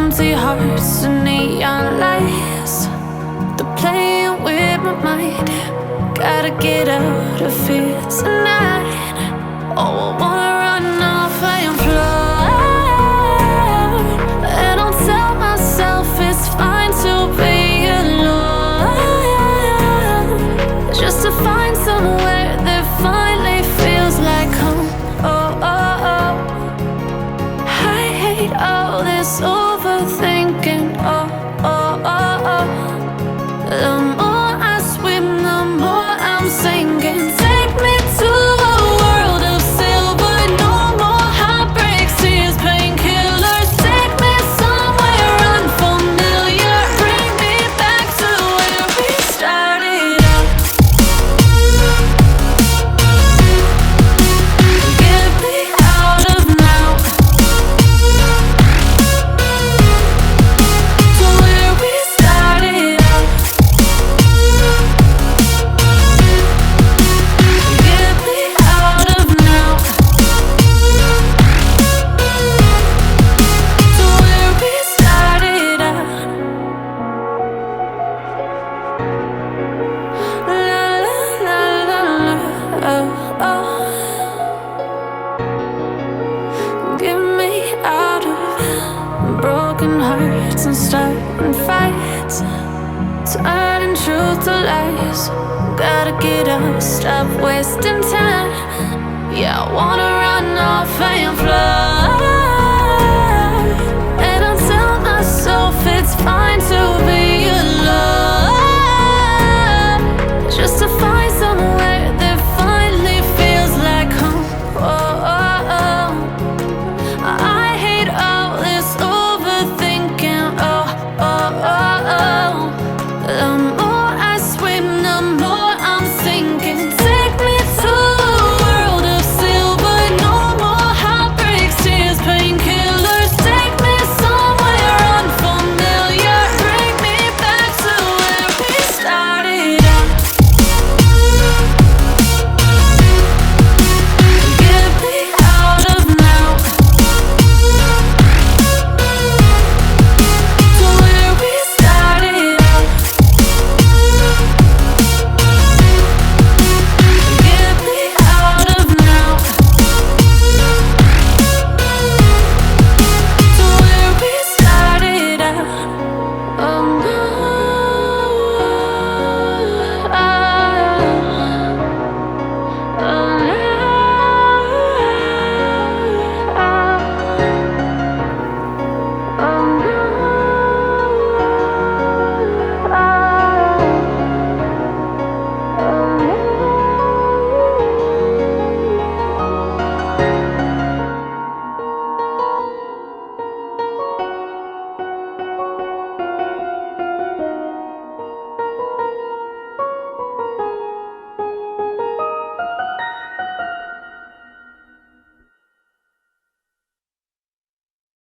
empty hearts and neon lights. They're playing with my mind. Gotta get out of here tonight. Oh, I wanna run off and fly. And I'll tell myself it's fine to be alone, just to find somewhere that finally feels like home. Oh, oh, oh. I hate all this overthinking. Oh, oh, oh, oh. The more I swim, the more I'm sinking. Take me to a world of silver. No more heartbreaks, tears, painkillers. Take me somewhere unfamiliar. Bring me back to where we started out. Get me out of now, to where we started out. Get me out of now, to where we started out. La la la la la, oh, oh. Get me out of broken hearts and starting fights, turning truth to lies. Gotta get up, stop wasting time. Yeah, I wanna run off and fly.